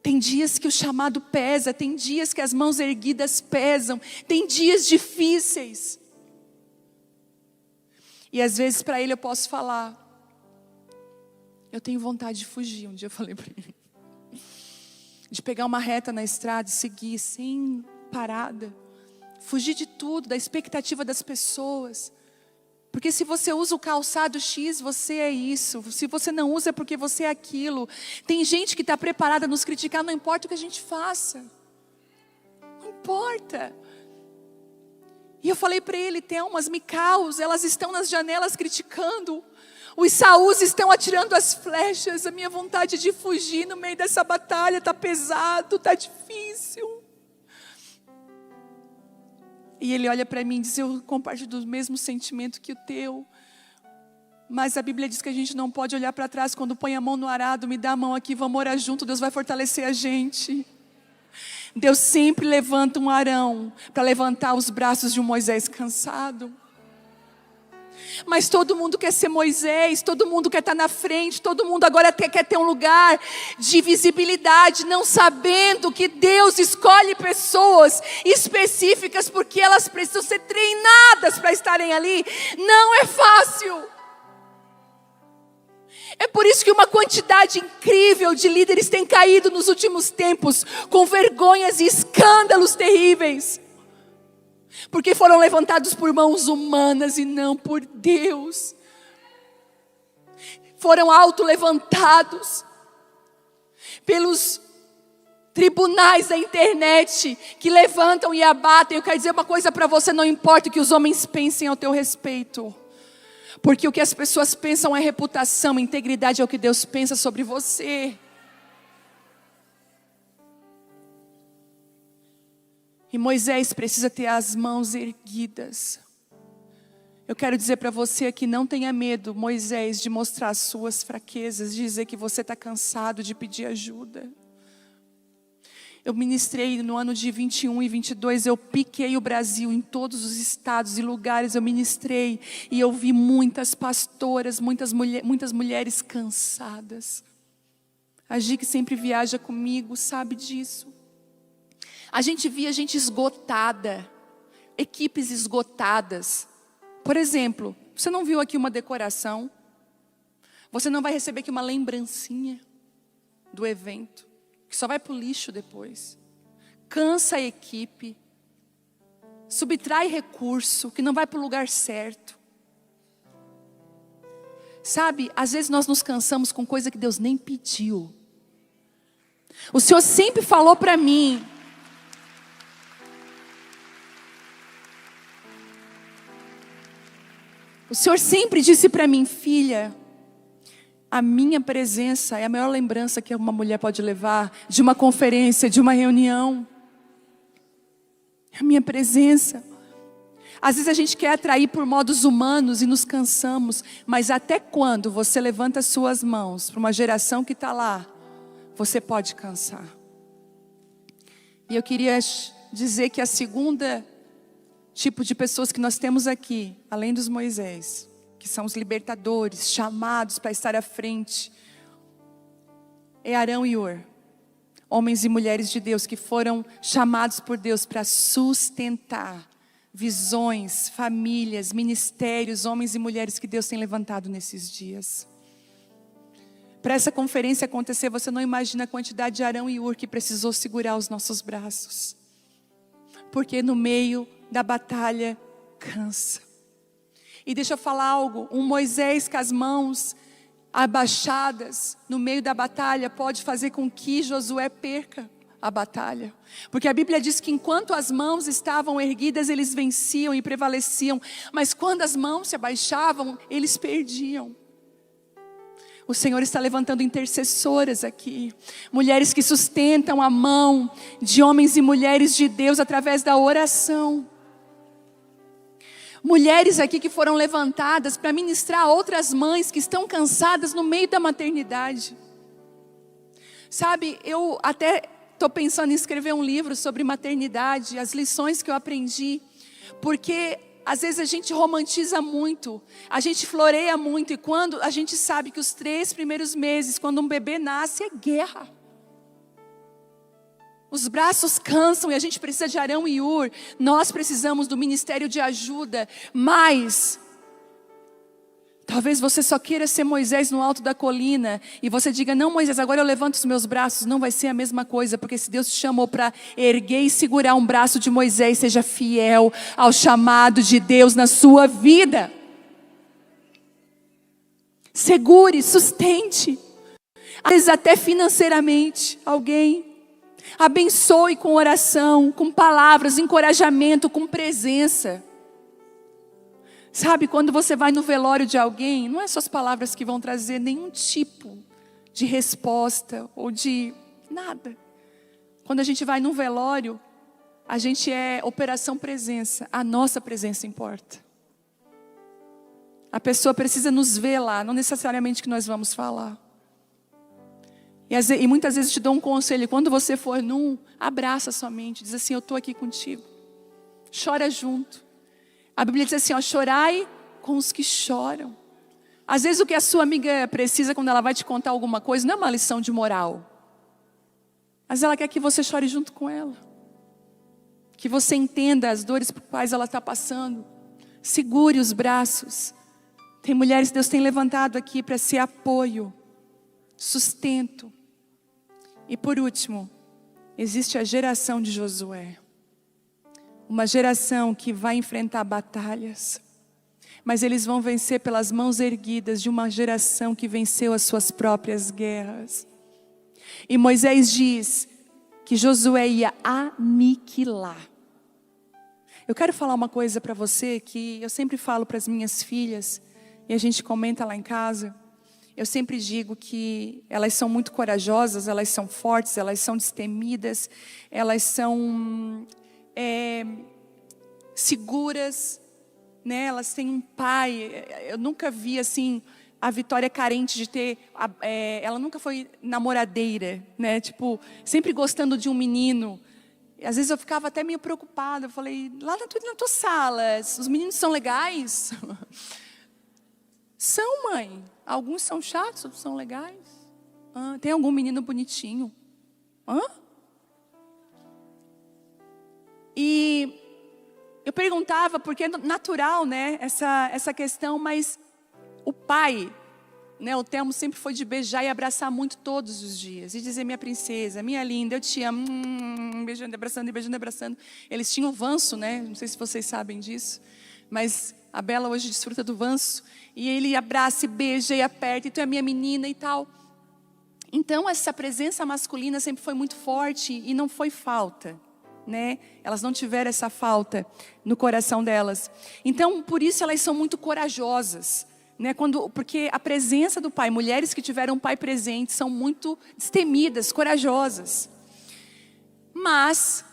Speaker 1: Tem dias que o chamado pesa, tem dias que as mãos erguidas pesam, tem dias difíceis. E às vezes para ele eu posso falar: eu tenho vontade de fugir. Um dia eu falei para ele, de pegar uma reta na estrada e seguir sem parada, fugir de tudo, da expectativa das pessoas. Porque se você usa o calçado X, você é isso. Se você não usa, é porque você é aquilo. Tem gente que está preparada a nos criticar, não importa o que a gente faça. Não importa. E eu falei para ele: tem umas Micaus, elas estão nas janelas criticando. Os Saús estão atirando as flechas. A minha vontade de fugir no meio dessa batalha está pesado, está difícil. E ele olha para mim e diz: eu compartilho do mesmo sentimento que o teu. Mas a Bíblia diz que a gente não pode olhar para trás quando põe a mão no arado. Me dá a mão aqui, vamos orar junto, Deus vai fortalecer a gente. Deus sempre levanta um Arão para levantar os braços de um Moisés cansado. Mas todo mundo quer ser Moisés, todo mundo quer estar na frente, todo mundo agora quer ter um lugar de visibilidade, não sabendo que Deus escolhe pessoas específicas porque elas precisam ser treinadas para estarem ali. Não é fácil. É por isso que uma quantidade incrível de líderes tem caído nos últimos tempos, com vergonhas e escândalos terríveis. Porque foram levantados por mãos humanas e não por Deus. Foram auto-levantados pelos tribunais da internet que levantam e abatem. Eu quero dizer uma coisa para você: não importa o que os homens pensem ao teu respeito. Porque o que as pessoas pensam é reputação, integridade é o que Deus pensa sobre você. E Moisés precisa ter as mãos erguidas. Eu quero dizer para você aqui, não tenha medo, Moisés, de mostrar as suas fraquezas, de dizer que você está cansado de pedir ajuda. Eu ministrei no ano de 21 e 22, eu piquei o Brasil em todos os estados e lugares, eu ministrei. E eu vi muitas pastoras, muitas mulheres cansadas. A Gi, que sempre viaja comigo, sabe disso. A gente via gente esgotada, equipes esgotadas. Por exemplo, você não viu aqui uma decoração? Você não vai receber aqui uma lembrancinha do evento, que só vai para o lixo depois. Cansa a equipe, subtrai recurso, que não vai para o lugar certo. Sabe, às vezes nós nos cansamos com coisa que Deus nem pediu. O Senhor sempre falou para mim: o Senhor sempre disse para mim: filha, a minha presença é a maior lembrança que uma mulher pode levar de uma conferência, de uma reunião. A minha presença. Às vezes a gente quer atrair por modos humanos e nos cansamos. Mas até quando você levanta as suas mãos para uma geração que está lá, você pode cansar. E eu queria dizer que a segunda tipo de pessoas que nós temos aqui, além dos Moisés, que são os libertadores, chamados para estar à frente, é Arão e Hur. Homens e mulheres de Deus que foram chamados por Deus para sustentar visões, famílias, ministérios, homens e mulheres que Deus tem levantado nesses dias. Para essa conferência acontecer, você não imagina a quantidade de Arão e Hur que precisou segurar os nossos braços. Porque no meio da batalha cansa. E deixa eu falar algo, um Moisés com as mãos abaixadas no meio da batalha pode fazer com que Josué perca a batalha. Porque a Bíblia diz que enquanto as mãos estavam erguidas, eles venciam e prevaleciam. Mas quando as mãos se abaixavam, eles perdiam. O Senhor está levantando intercessoras aqui. Mulheres que sustentam a mão de homens e mulheres de Deus através da oração. Mulheres aqui que foram levantadas para ministrar a outras mães que estão cansadas no meio da maternidade. Sabe, eu até estou pensando em escrever um livro sobre maternidade, as lições que eu aprendi. Porque às vezes a gente romantiza muito, a gente floreia muito. E quando a gente sabe que os 3 primeiros meses, quando um bebê nasce, é guerra. Os braços cansam e a gente precisa de Arão e Hur. Nós precisamos do ministério de ajuda. Mas talvez você só queira ser Moisés no alto da colina. E você diga: não, Moisés, agora eu levanto os meus braços. Não vai ser a mesma coisa. Porque se Deus te chamou para erguer e segurar um braço de Moisés, seja fiel ao chamado de Deus na sua vida. Segure, sustente. Às vezes até financeiramente alguém. Abençoe com oração, com palavras, encorajamento, com presença. Sabe, quando você vai no velório de alguém, não é só as palavras que vão trazer nenhum tipo de resposta ou de nada. Quando a gente vai num velório, a gente é operação presença. A nossa presença importa. A pessoa precisa nos ver lá, não necessariamente que nós vamos falar. E muitas vezes te dou um conselho: quando você for abraça sua mente, diz assim: eu estou aqui contigo. Chora junto. A Bíblia diz assim: chorai com os que choram. Às vezes o que a sua amiga precisa quando ela vai te contar alguma coisa não é uma lição de moral. Mas ela quer que você chore junto com ela. Que você entenda as dores por quais ela está passando. Segure os braços. Tem mulheres que Deus tem levantado aqui para ser apoio, sustento. E por último, existe a geração de Josué. Uma geração que vai enfrentar batalhas. Mas eles vão vencer pelas mãos erguidas de uma geração que venceu as suas próprias guerras. E Moisés diz que Josué ia aniquilar. Eu quero falar uma coisa para você que eu sempre falo para as minhas filhas, e a gente comenta lá em casa. Eu sempre digo que elas são muito corajosas, elas são fortes, elas são destemidas, elas são seguras, né? Elas têm um pai. Eu nunca vi assim a Vitória carente de ter, ela nunca foi namoradeira, né? Tipo, sempre gostando de um menino. E às vezes eu ficava até meio preocupada. Eu falei, lá na tua sala, os meninos são legais? São, mãe. Alguns são chatos, outros são legais. Tem algum menino bonitinho? E eu perguntava, porque é natural, né, essa questão, mas o pai, né, o Telmo sempre foi de beijar e abraçar muito todos os dias. E dizer, minha princesa, minha linda, eu te amo. Beijando, abraçando, beijando, abraçando. Eles tinham o Vanso, né, não sei se vocês sabem disso. Mas a Bela hoje desfruta do Vanso. E ele abraça e beija e aperta. Então é minha menina e tal. Então essa presença masculina sempre foi muito forte e não foi falta. Né? Elas não tiveram essa falta no coração delas. Então, por isso elas são muito corajosas, né? Porque a presença do pai, mulheres que tiveram um pai presente, são muito destemidas, corajosas. Mas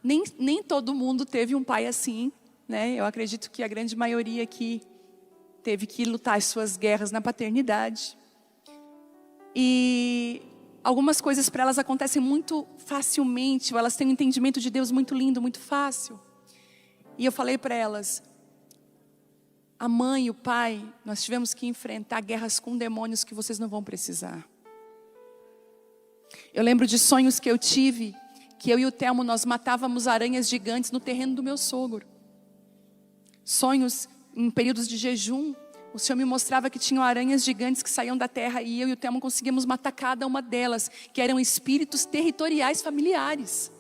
Speaker 1: nem todo mundo teve um pai assim, né? Eu acredito que a grande maioria aqui teve que lutar as suas guerras na paternidade. E algumas coisas para elas acontecem muito facilmente, ou elas têm um entendimento de Deus muito lindo, muito fácil. E eu falei para elas, a mãe e o pai, nós tivemos que enfrentar guerras com demônios que vocês não vão precisar. Eu lembro de sonhos que eu tive, que eu e o Telmo, nós matávamos aranhas gigantes no terreno do meu sogro. Sonhos em períodos de jejum. O Senhor me mostrava que tinham aranhas gigantes que saíam da terra e eu e o Telmo conseguíamos matar cada uma delas, que eram espíritos territoriais familiares.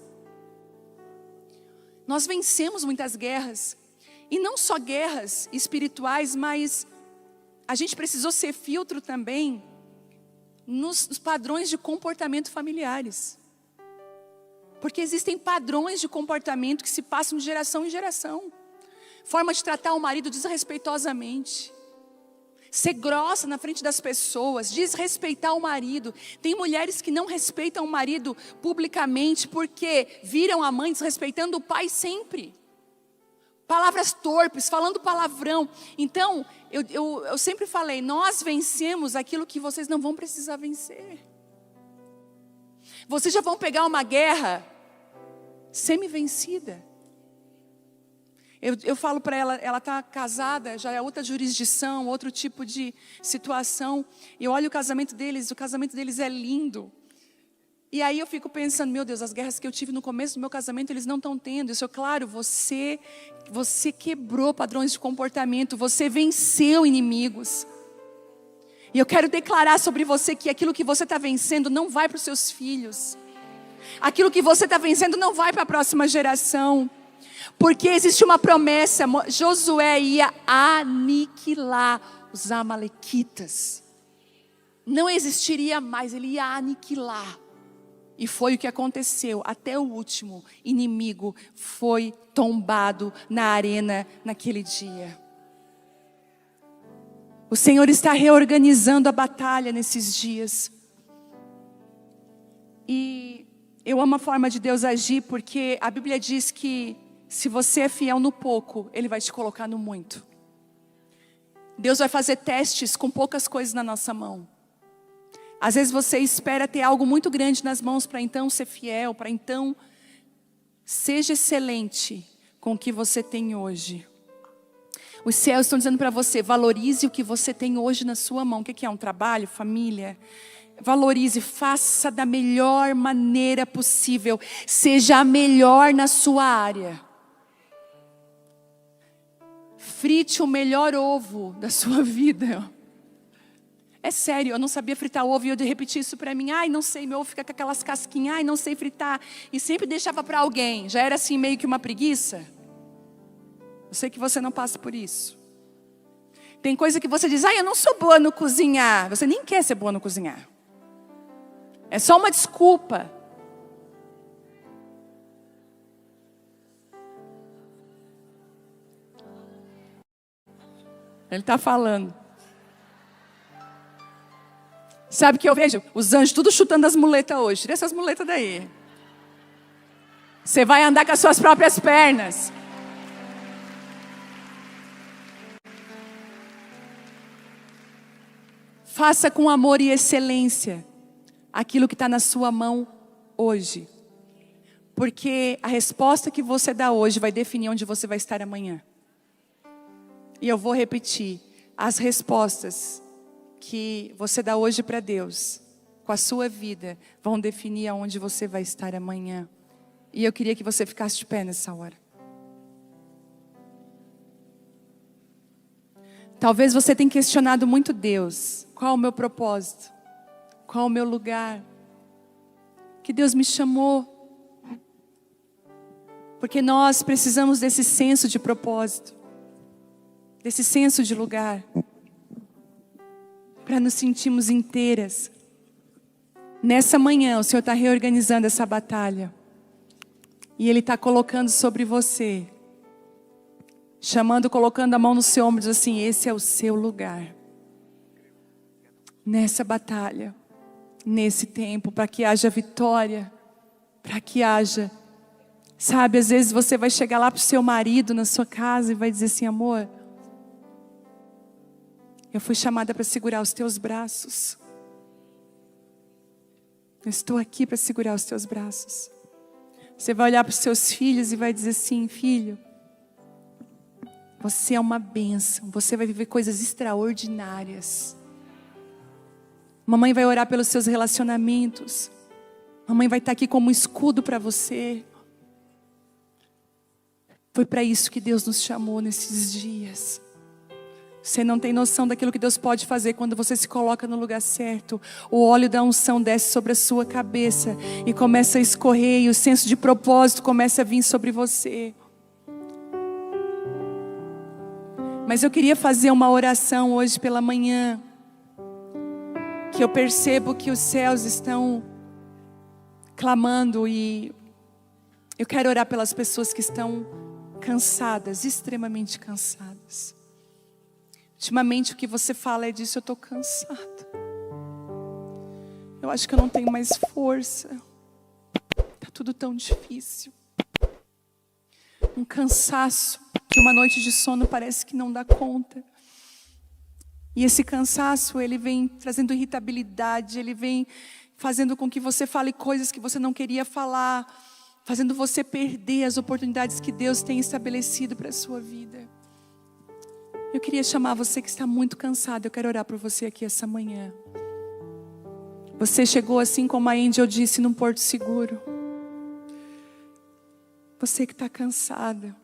Speaker 1: Nós vencemos muitas guerras, e não só guerras espirituais, mas a gente precisou ser filtro também nos padrões de comportamento familiares. Porque existem padrões de comportamento que se passam de geração em geração. Forma de tratar o marido desrespeitosamente. Ser grossa na frente das pessoas, desrespeitar o marido. Tem mulheres que não respeitam o marido publicamente porque viram a mãe desrespeitando o pai sempre. Palavras torpes, falando palavrão. Então, eu sempre falei, nós vencemos aquilo que vocês não vão precisar vencer. Vocês já vão pegar uma guerra semi-vencida. Eu falo para ela está casada, já é outra jurisdição, outro tipo de situação. E eu olho o casamento deles é lindo. E aí eu fico pensando, meu Deus, as guerras que eu tive no começo do meu casamento, eles não estão tendo. Isso é claro, você quebrou padrões de comportamento, você venceu inimigos. E eu quero declarar sobre você que aquilo que você está vencendo não vai para os seus filhos. Aquilo que você está vencendo não vai para a próxima geração. Porque existe uma promessa, Josué ia aniquilar os amalequitas. Não existiria mais, ele ia aniquilar. E foi o que aconteceu, até o último inimigo foi tombado na arena naquele dia. O Senhor está reorganizando a batalha nesses dias. E eu amo a forma de Deus agir, porque a Bíblia diz que se você é fiel no pouco, Ele vai te colocar no muito. Deus vai fazer testes com poucas coisas na nossa mão. Às vezes você espera ter algo muito grande nas mãos para então ser fiel, para então seja excelente com o que você tem hoje. Os céus estão dizendo para você, valorize o que você tem hoje na sua mão. O que é? Um trabalho, família? Valorize, faça da melhor maneira possível. Seja a melhor na sua área. Frite o melhor ovo da sua vida. É sério, eu não sabia fritar ovo e eu repeti isso para mim. Ai, não sei, meu ovo fica com aquelas casquinhas. Ai, não sei fritar. E sempre deixava para alguém. Já era assim meio que uma preguiça. Eu sei que você não passa por isso. Tem coisa que você diz, ai, eu não sou boa no cozinhar. Você nem quer ser boa no cozinhar. É só uma desculpa. Ele está falando. Sabe o que eu vejo? Os anjos tudo chutando as muletas hoje. Tira essas muletas daí. Você vai andar com as suas próprias pernas. Faça com amor e excelência aquilo que está na sua mão hoje. Porque a resposta que você dá hoje vai definir onde você vai estar amanhã. E eu vou repetir. As respostas que você dá hoje para Deus, com a sua vida, vão definir aonde você vai estar amanhã. E eu queria que você ficasse de pé nessa hora. Talvez você tenha questionado muito Deus. Qual é o meu propósito? Qual é o meu lugar? Que Deus me chamou. Porque nós precisamos desse senso de propósito. Desse senso de lugar. Para nos sentirmos inteiras. Nessa manhã o Senhor está reorganizando essa batalha. E Ele está colocando sobre você. Chamando, colocando a mão no seu ombro. Diz assim, esse é o seu lugar. Nessa batalha. Nesse tempo. Para que haja vitória. Para que haja. Sabe, às vezes você vai chegar lá para o seu marido na sua casa. E vai dizer assim, amor. Eu fui chamada para segurar os teus braços. Eu estou aqui para segurar os teus braços. Você vai olhar para os seus filhos e vai dizer assim, filho, você é uma bênção. Você vai viver coisas extraordinárias. Mamãe vai orar pelos seus relacionamentos. Mamãe vai estar aqui como um escudo para você. Foi para isso que Deus nos chamou nesses dias. Você não tem noção daquilo que Deus pode fazer quando você se coloca no lugar certo. O óleo da unção desce sobre a sua cabeça e começa a escorrer, e o senso de propósito começa a vir sobre você. Mas eu queria fazer uma oração hoje pela manhã, que eu percebo que os céus estão clamando, e eu quero orar pelas pessoas que estão cansadas, extremamente cansadas. Ultimamente o que você fala é disso, eu estou cansada. Eu acho que eu não tenho mais força. Está tudo tão difícil. Um cansaço, que uma noite de sono parece que não dá conta. E esse cansaço, ele vem trazendo irritabilidade, ele vem fazendo com que você fale coisas que você não queria falar, fazendo você perder as oportunidades que Deus tem estabelecido para a sua vida. Eu queria chamar você que está muito cansado. Eu quero orar por você aqui essa manhã. Você chegou assim como a Angel disse, num porto seguro. Você que está cansada.